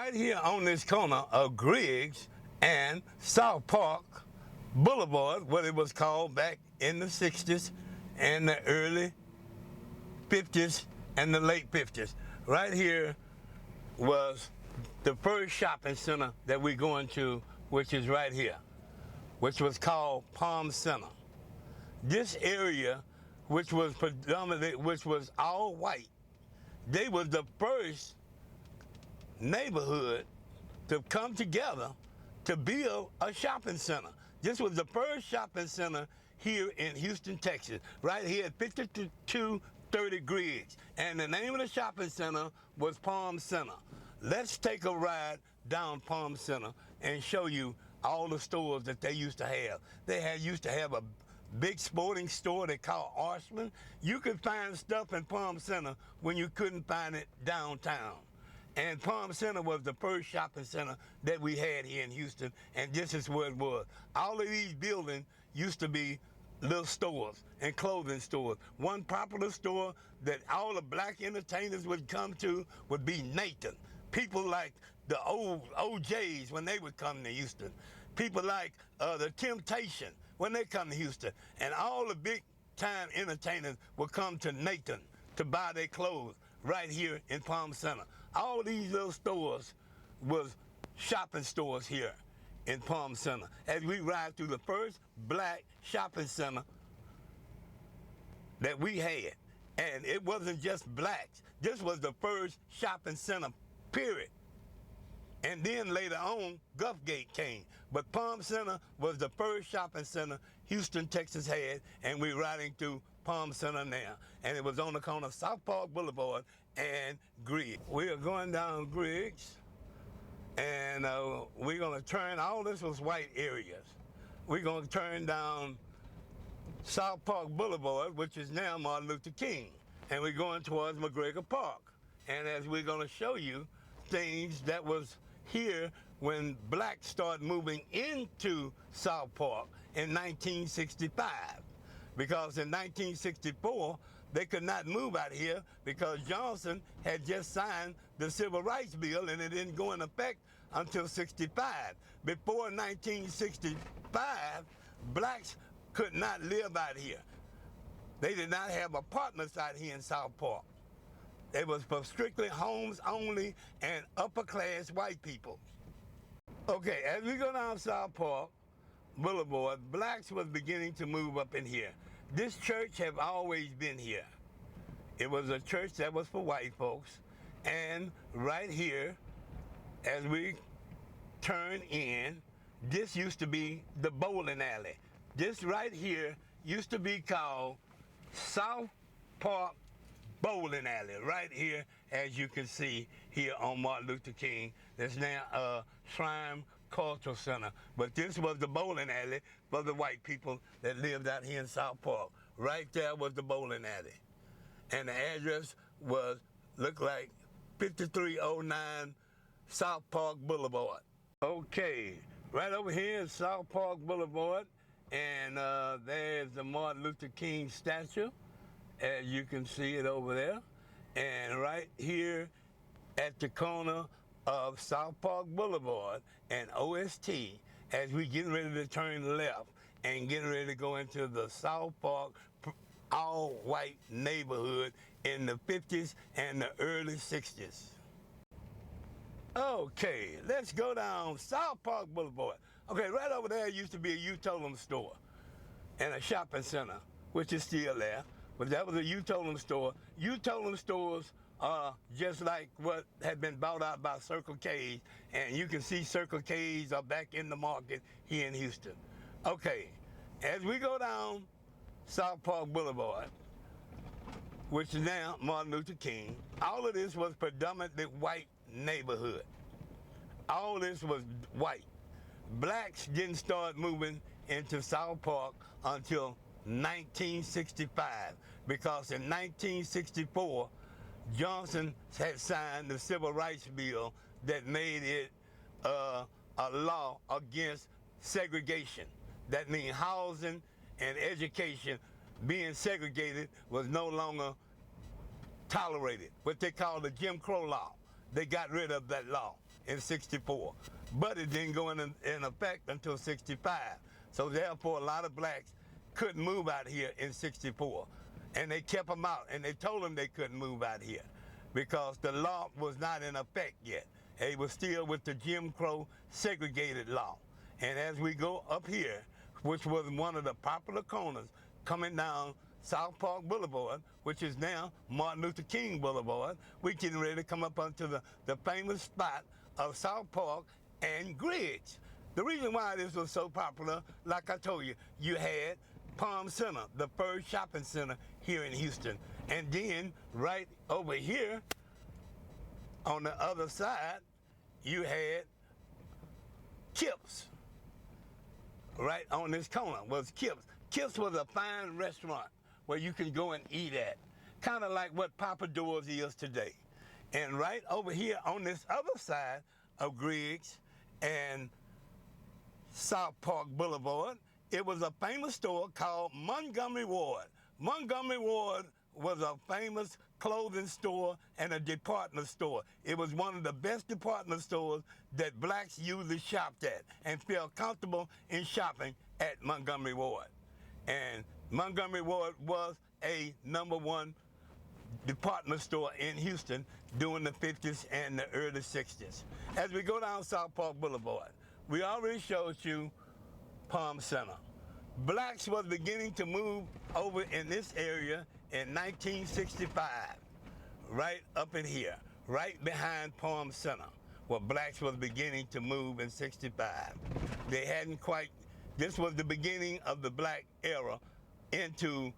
right here on this corner of Griggs and South Park Boulevard, what it was called back in the 60s and the early 50s and the late 50s. Right here was the first shopping center that we're going to, which is right here, which was called Palm Center. This area, which was predominantly, which was all white, they was the first neighborhood to come together to build a shopping center. This was the first shopping center here in Houston, Texas, right here at 5230 Griggs. And the name of the shopping center was Palm Center. Let's take a ride down Palm Center and show you all the stores that they used to have. Used to have a big sporting store they called Arshman. You could find stuff in Palm Center when you couldn't find it downtown. And Palm Center was the first shopping center that we had here in Houston, and this is where it was. All of these buildings used to be little stores and clothing stores. One popular store that all the black entertainers would come to would be Nathan. People like the old OJs when they would come to Houston. People like the Temptation when they come to Houston. And all the big time entertainers would come to Nathan to buy their clothes right here in Palm Center. All these little stores was shopping stores here in Palm Center. As we ride through the first black shopping center that we had. And it wasn't just blacks. This was the first shopping center, period. And then later on, Gulfgate came. But Palm Center was the first shopping center Houston, Texas had, and we're riding through Palm Center now. And it was on the corner of South Park Boulevard and Griggs. We are going down Griggs, and we're gonna turn, all this was white areas. We're gonna turn down South Park Boulevard, which is now Martin Luther King, and we're going towards McGregor Park. And as we're gonna show you things that was here when blacks started moving into South Park in 1965. Because in 1964, they could not move out here because Johnson had just signed the Civil Rights Bill and it didn't go in effect until 65. Before 1965, blacks could not live out here. They did not have apartments out here in South Park. It was for strictly homes only and upper class white people. Okay, as we go down South Park Boulevard, blacks was beginning to move up in here. This church have always been here. It was a church that was for white folks. And right here, as we turn in, this used to be the bowling alley. This right here used to be called South Park Bowling Alley, right here, as you can see here on Martin Luther King. There's now a Shrine Cultural Center, but this was the bowling alley for the white people that lived out here in South Park. Right there was the bowling alley, and the address looked like 5309 South Park Boulevard. Okay, right over here is South Park Boulevard, and there's the Martin Luther King statue, as you can see it over there. And right here at the corner of South Park Boulevard and OST, as we getting ready to turn left and getting ready to go into the South Park all-white neighborhood in the 50s and the early 60s. Okay, let's go down South Park Boulevard. Okay, right over there used to be a Utolum store and a shopping center, which is still there. But that was a Utolum store. Utolum stores are just like what had been bought out by Circle K, and you can see Circle K's are back in the market here in Houston. Okay, as we go down South Park Boulevard, which is now Martin Luther King, all of this was predominantly white neighborhood. All this was white. Blacks didn't start moving into South Park until 1965, because in 1964, Johnson had signed the Civil Rights Bill that made it a law against segregation. That means housing and education being segregated was no longer tolerated. What they call the Jim Crow law. They got rid of that law in 64, but it didn't go in effect until 65. So therefore, a lot of blacks couldn't move out here in 64, and they kept them out, and they told them they couldn't move out here because the law was not in effect yet. It was still with the Jim Crow segregated law. And as we go up here, which was one of the popular corners coming down South Park Boulevard, which is now Martin Luther King Boulevard, we getting ready to come up onto the famous spot of South Park and Griggs. The reason why this was so popular, like I told you, you had Palm Center, the first shopping center here in Houston. And then right over here on the other side, you had Kips. Right on this corner was Kips. Kips was a fine restaurant where you can go and eat at, kind of like what Papa Doors is today. And right over here on this other side of Griggs and South Park Boulevard, it was a famous store called Montgomery Ward. Montgomery Ward was a famous clothing store and a department store. It was one of the best department stores that blacks usually shopped at and felt comfortable in shopping at Montgomery Ward. And Montgomery Ward was a #1 department store in Houston during the 50s and the early 60s. As we go down South Park Boulevard, we already showed you Palm Center. Blacks was beginning to move over in this area in 1965, right up in here, right behind Palm Center, where blacks was beginning to move in 65. They hadn't quite, this was the beginning of the black era into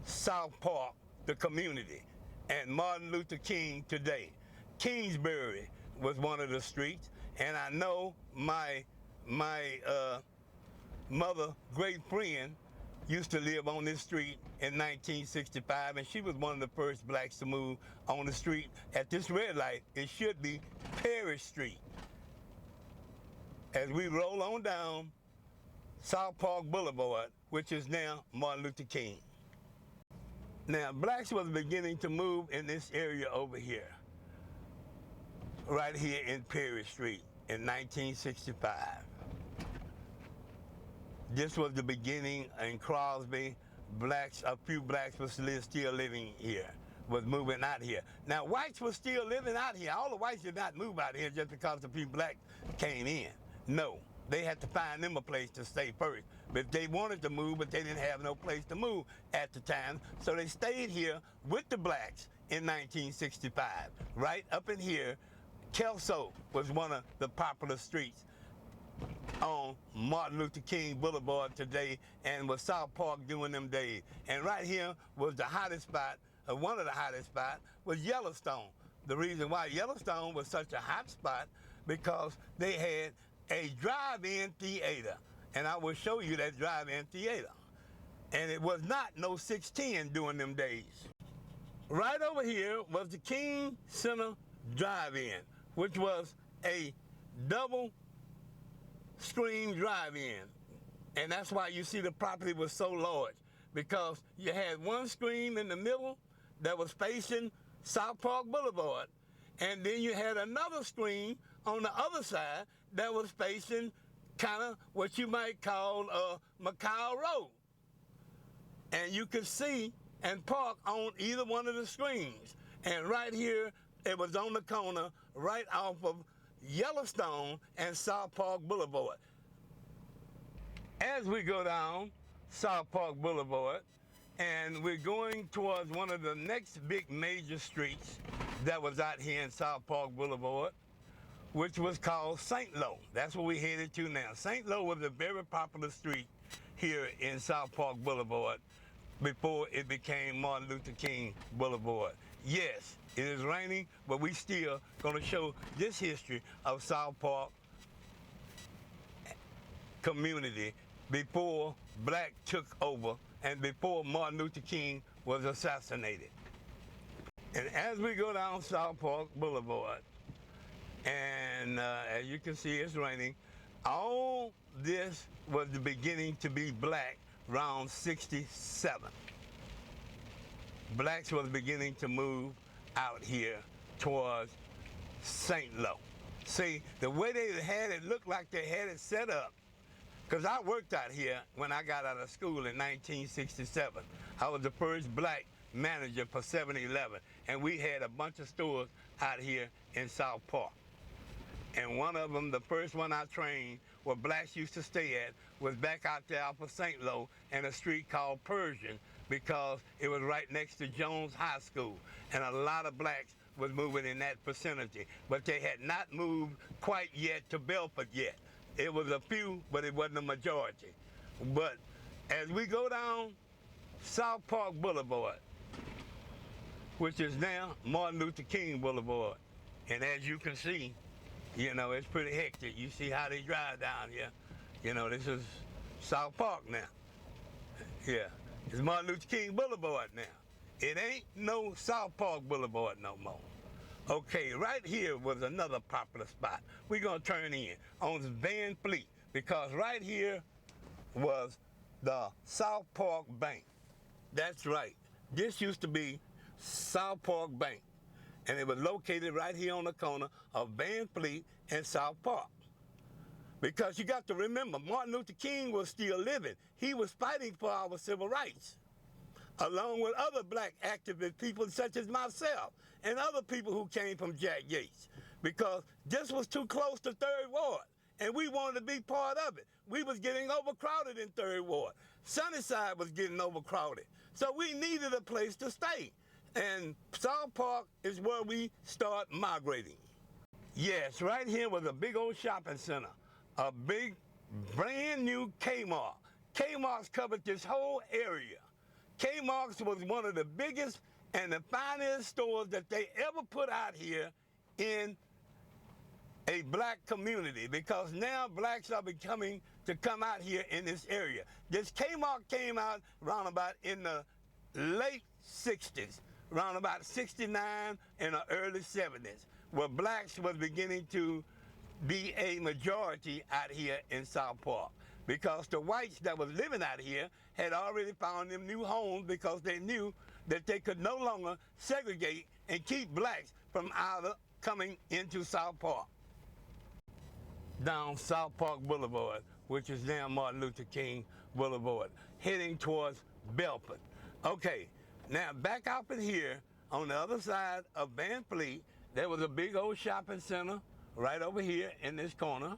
South Park, the community, and Martin Luther King today. Kingsbury was one of the streets, and I know my mother, great friend, used to live on this street in 1965, and she was one of the first blacks to move on the street. At this red light, it should be Parrish Street. As we roll on down South Park Boulevard, which is now Martin Luther King. Now, blacks was beginning to move in this area over here, right here in Parrish Street in 1965. This was the beginning in Crosby. Blacks, a few blacks were still living here, was moving out here. Now, whites were still living out here. All the whites did not move out here just because a few blacks came in. No, they had to find them a place to stay first. But they wanted to move, but they didn't have no place to move at the time. So they stayed here with the blacks in 1965. Right up in here, Kelso was one of the popular streets on Martin Luther King Boulevard today, and was South Park during them days. And right here was the hottest spot, one of the hottest spots, was Yellowstone. The reason why Yellowstone was such a hot spot, because they had a drive-in theater. And I will show you that drive-in theater. And it was not no 610 during them days. Right over here was the King Center Drive-In, which was a double screen drive-in, and that's why you see the property was so large, because you had one screen in the middle that was facing South Park Boulevard, and then you had another screen on the other side that was facing kind of what you might call Macau Road, and you could see and park on either one of the screens. And right here, it was on the corner right off of Yellowstone and South Park Boulevard. As we go down South Park Boulevard, and we're going towards one of the next big major streets that was out here in South Park Boulevard, which was called St. Lo. That's where we headed to now. St. Lo was a very popular street here in South Park Boulevard before it became Martin Luther King Boulevard. Yes, it is raining, but we still gonna show this history of South Park community before black took over and before Martin Luther King was assassinated. And as we go down South Park Boulevard, and as you can see, it's raining, all this was the beginning to be black around 67. Blacks was beginning to move out here towards St. Lo. See, the way they had it looked like they had it set up, because I worked out here when I got out of school in 1967. I was the first black manager for 7-Eleven, and we had a bunch of stores out here in South Park. And one of them, the first one I trained, where blacks used to stay at, was back out there off of St. Lo in a street called Persian, because it was right next to Jones High School. And a lot of blacks was moving in that vicinity, but they had not moved quite yet to Belfort yet. It was a few, but it wasn't a majority. But as we go down South Park Boulevard, which is now Martin Luther King Boulevard, and as you can see, you know, it's pretty hectic. You see how they drive down here. You know, this is South Park now. Yeah, it's Martin Luther King Boulevard now. It ain't no South Park Boulevard no more. Okay, right here was another popular spot. We're gonna turn in on Van Fleet, because right here was the South Park Bank. That's right. This used to be South Park Bank, and it was located right here on the corner of Van Fleet and South Park. Because you got to remember, Martin Luther King was still living. He was fighting for our civil rights, along with other black activist people such as myself and other people who came from Jack Yates, because this was too close to Third Ward, and we wanted to be part of it. We was getting overcrowded in Third Ward. Sunnyside was getting overcrowded, so we needed a place to stay. And South Park is where we start migrating. Yes, right here was a big old shopping center, a big brand new Kmart. Kmart's covered this whole area. Kmart's was one of the biggest and the finest stores that they ever put out here in a black community, because now blacks are becoming to come out here in this area. This Kmart came out around about in the late 60s, around about 69 and the early 70s, where blacks was beginning to be a majority out here in South Park, because the whites that was living out here had already found them new homes, because they knew that they could no longer segregate and keep blacks from either coming into South Park. Down South Park Boulevard, which is now Martin Luther King Boulevard, heading towards Belfort. Okay, now back up in here on the other side of Van Fleet, there was a big old shopping center right over here in this corner,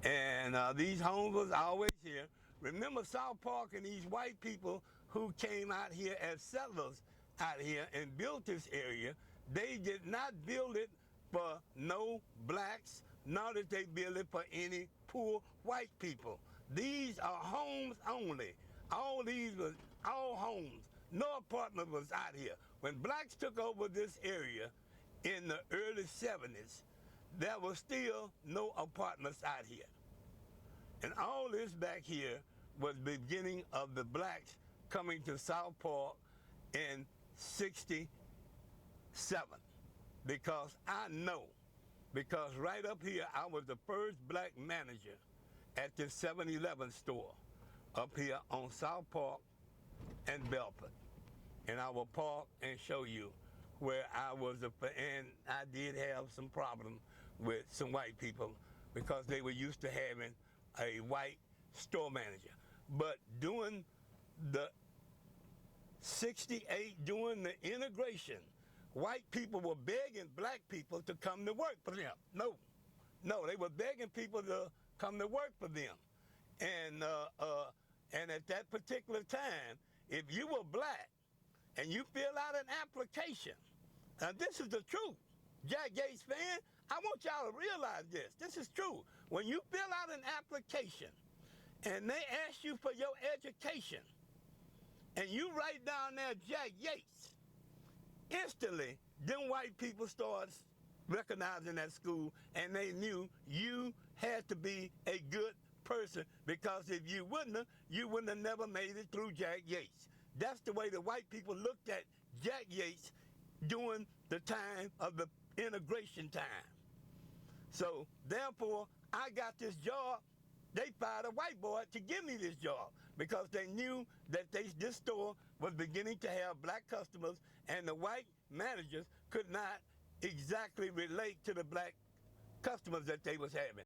and these homes was always here. Remember South Park and these white people who came out here as settlers out here and built this area, they did not build it for no blacks, nor did they build it for any poor white people. These are homes only. All these was all homes. No apartment was out here. When blacks took over this area in the early 70s, there was still no apartments out here. And all this back here was the beginning of the blacks coming to South Park in 67. Because I know, because right up here, I was the first black manager at this 7-Eleven store up here on South Park and Belfort. And I will park and show you where I was, and I did have some problems with some white people because they were used to having a white store manager. But during the 68, during the integration, white people were begging black people to come to work for them. No, they were begging people to come to work for them. And at that particular time, if you were black and you fill out an application, and this is the truth, Jack Yates fan, I want y'all to realize this. This is true. When you fill out an application and they ask you for your education, and you write down there Jack Yates, instantly, them white people started recognizing that school, and they knew you had to be a good person, because if you wouldn't have never made it through Jack Yates. That's the way the white people looked at Jack Yates during the time of the integration time. So therefore, I got this job. They fired a white boy to give me this job because they knew that this store was beginning to have black customers, and the white managers could not exactly relate to the black customers that they was having.